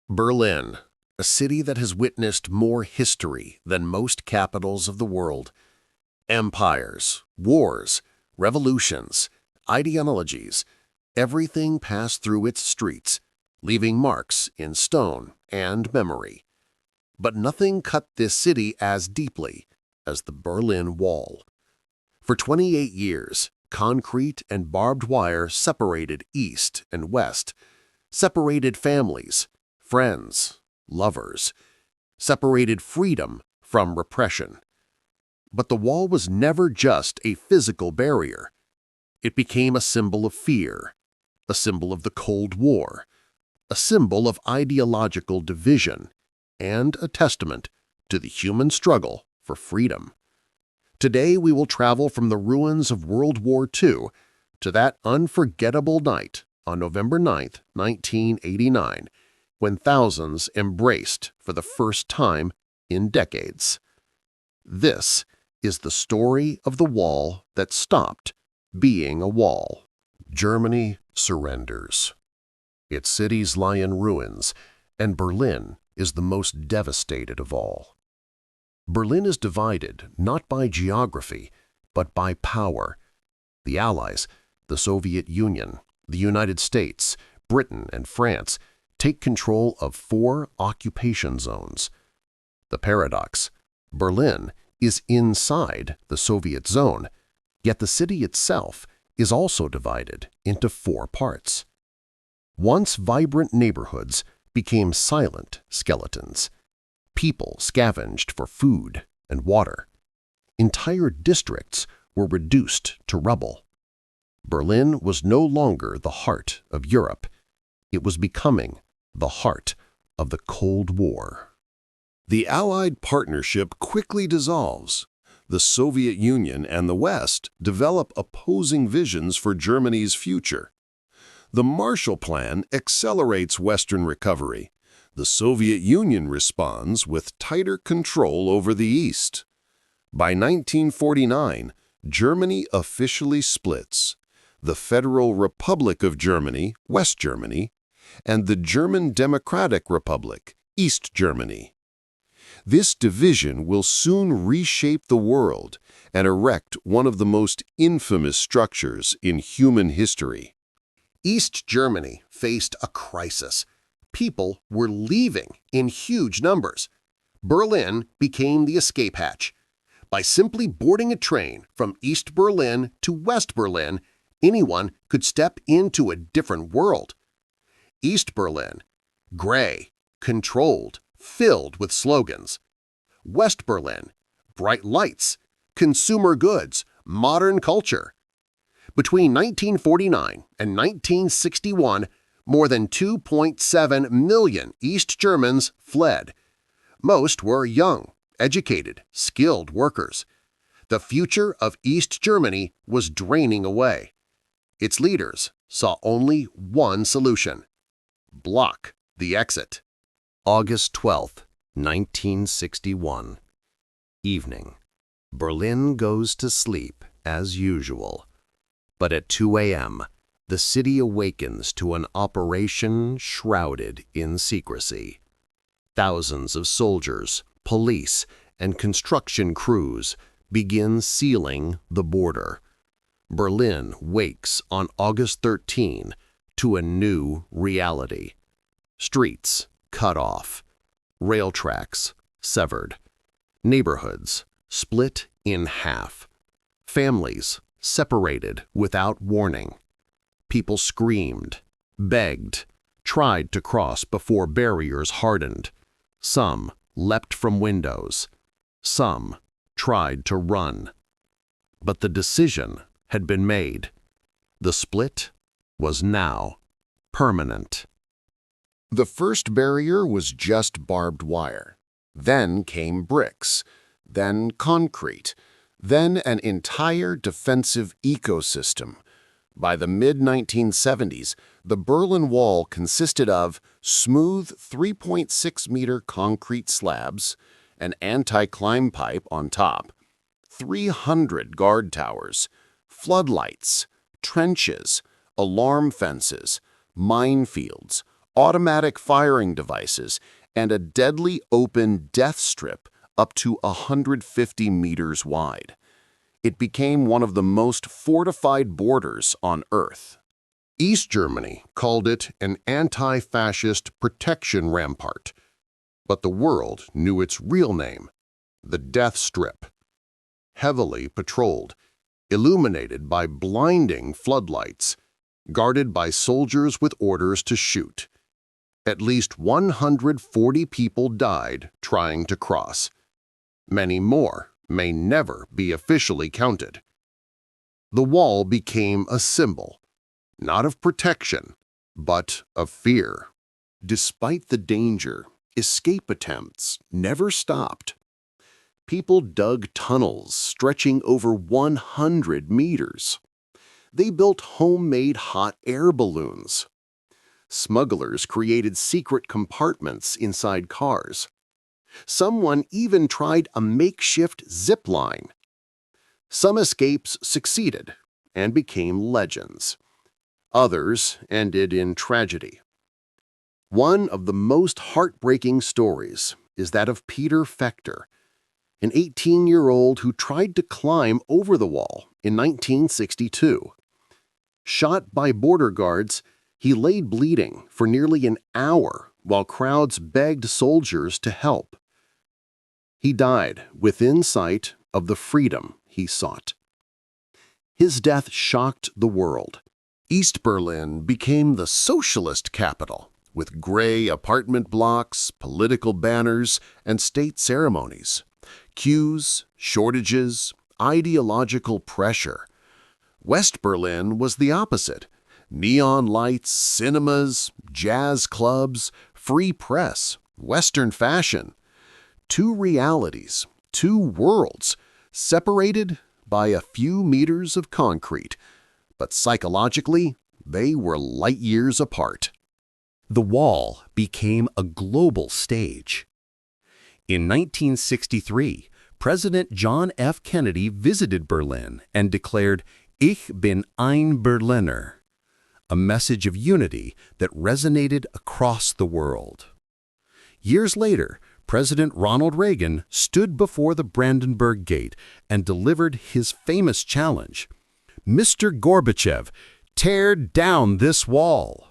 Berlin, a city that has witnessed more history than most capitals of the world. Empires, wars, revolutions, ideologies, everything passed through its streets, leaving marks in stone and memory. But nothing cut this city as deeply as the Berlin Wall. For 28 years, concrete and barbed wire separated East and West, separated families, friends, lovers, separated freedom from repression. But the wall was never just a physical barrier. It became a symbol of fear, a symbol of the Cold War, a symbol of ideological division, and a testament to the human struggle for freedom. Today we will travel from the ruins of World War II to that unforgettable night on November 9, 1989, when thousands embraced for the first time in decades. This is the story of the wall that stopped being a wall. Germany surrenders. Its cities lie in ruins, and Berlin is the most devastated of all. Berlin is divided not by geography, but by power. The Allies, the Soviet Union, the United States, Britain, and France take control of 4 occupation zones. The paradox: Berlin is inside the Soviet zone, yet the city itself is also divided into 4 parts. Once vibrant neighborhoods became silent skeletons. People scavenged for food and water. Entire districts were reduced to rubble. Berlin was no longer the heart of Europe. It was becoming the heart of the Cold War. The Allied partnership quickly dissolves. The Soviet Union and the West develop opposing visions for Germany's future. The Marshall Plan accelerates Western recovery. The Soviet Union responds with tighter control over the East. By 1949, Germany officially splits. The Federal Republic of Germany, West Germany, and the German Democratic Republic, East Germany. This division will soon reshape the world and erect one of the most infamous structures in human history. East Germany faced a crisis. People were leaving in huge numbers. Berlin became the escape hatch. By simply boarding a train from East Berlin to West Berlin, anyone could step into a different world. East Berlin, gray, controlled, filled with slogans. West Berlin, bright lights, consumer goods, modern culture. Between 1949 and 1961, more than 2.7 million East Germans fled. Most were young, educated, skilled workers. The future of East Germany was draining away. Its leaders saw only one solution: block the exit. August 12, 1961. Evening. Berlin goes to sleep as usual. But at 2 a.m., the city awakens to an operation shrouded in secrecy. Thousands of soldiers, police, and construction crews begin sealing the border. Berlin wakes on August 13 to a new reality. Streets cut off, rail tracks severed, neighborhoods split in half, families separated without warning. People screamed, begged, tried to cross before barriers hardened. Some leapt from windows. Some tried to run. But the decision had been made. The split was now permanent. The first barrier was just barbed wire. Then came bricks, then concrete, then an entire defensive ecosystem. By the mid-1970s, the Berlin Wall consisted of smooth 3.6-meter concrete slabs, an anti-climb pipe on top, 300 guard towers, floodlights, trenches, alarm fences, minefields, automatic firing devices, and a deadly open death strip up to 150 meters wide. It became one of the most fortified borders on Earth. East Germany called it an anti-fascist protection rampart, but the world knew its real name, the Death Strip. Heavily patrolled, illuminated by blinding floodlights, guarded by soldiers with orders to shoot. At least 140 people died trying to cross. Many more may never be officially counted. The wall became a symbol, not of protection, but of fear. Despite the danger, escape attempts never stopped. People dug tunnels stretching over 100 meters. They built homemade hot air balloons. Smugglers created secret compartments inside cars. Someone even tried a makeshift zip line. Some escapes succeeded and became legends. Others ended in tragedy. One of the most heartbreaking stories is that of Peter Fechter, an 18-year-old who tried to climb over the wall in 1962. Shot by border guards, he laid bleeding for nearly an hour while crowds begged soldiers to help. He died within sight of the freedom he sought. His death shocked the world. East Berlin became the socialist capital, with gray apartment blocks, political banners, and state ceremonies. Queues, shortages, ideological pressure. West Berlin was the opposite. Neon lights, cinemas, jazz clubs, free press, Western fashion. Two realities, two worlds, separated by a few meters of concrete, but psychologically, they were light years apart. The wall became a global stage. In 1963, President John F. Kennedy visited Berlin and declared, "Ich bin ein Berliner," a message of unity that resonated across the world. Years later, President Ronald Reagan stood before the Brandenburg Gate and delivered his famous challenge, "Mr. Gorbachev, tear down this wall."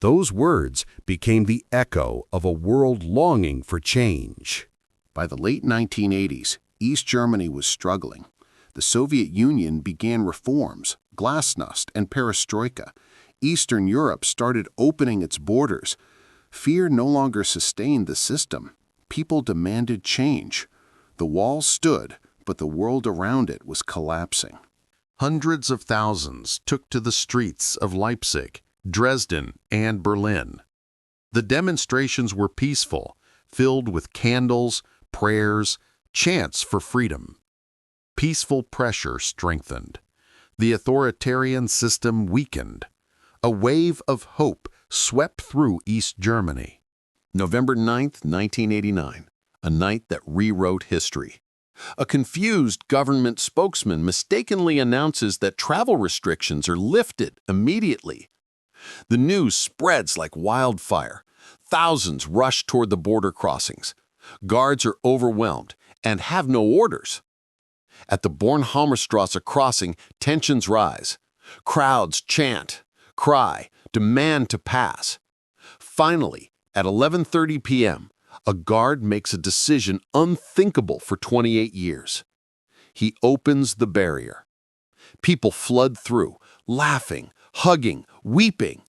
Those words became the echo of a world longing for change. By the late 1980s, East Germany was struggling. The Soviet Union began reforms, glasnost, and perestroika. Eastern Europe started opening its borders. Fear no longer sustained the system. People demanded change. The wall stood, but the world around it was collapsing. Hundreds of thousands took to the streets of Leipzig, Dresden, and Berlin. The demonstrations were peaceful, filled with candles, prayers, chants for freedom. Peaceful pressure strengthened. The authoritarian system weakened. A wave of hope swept through East Germany. November 9th, 1989, a night that rewrote history. A confused government spokesman mistakenly announces that travel restrictions are lifted immediately. The news spreads like wildfire. Thousands rush toward the border crossings. Guards are overwhelmed and have no orders. At the Bornholmerstrasse crossing, tensions rise. Crowds chant, cry, demand to pass. Finally, at 11:30 p.m., a guard makes a decision unthinkable for 28 years. He opens the barrier. People flood through, laughing, hugging, weeping,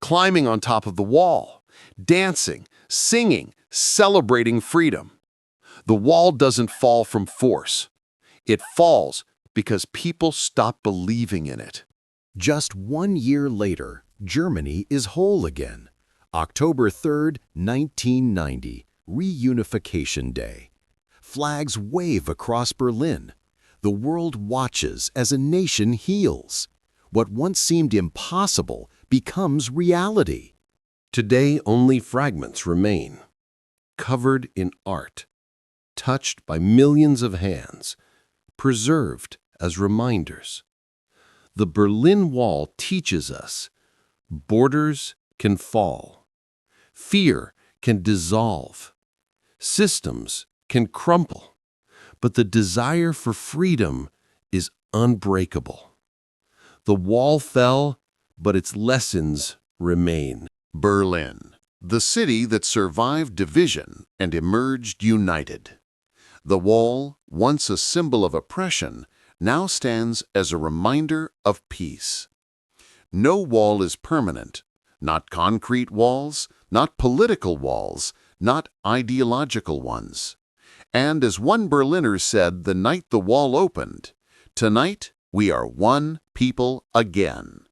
climbing on top of the wall, dancing, singing, celebrating freedom. The wall doesn't fall from force. It falls because people stop believing in it. Just 1 year later, Germany is whole again. October 3rd, 1990, Reunification Day. Flags wave across Berlin. The world watches as a nation heals. What once seemed impossible becomes reality. Today, only fragments remain, covered in art, touched by millions of hands, preserved as reminders. The Berlin Wall teaches us borders can fall, Fear can dissolve. Systems can crumble. But the desire for freedom is unbreakable. The wall fell, but its lessons remain. Berlin, the city that survived division and emerged united. The wall, once a symbol of oppression, now stands as a reminder of peace. No wall is permanent, not concrete walls, not political walls, not ideological ones. And as one Berliner said the night the wall opened, "Tonight we are one people again."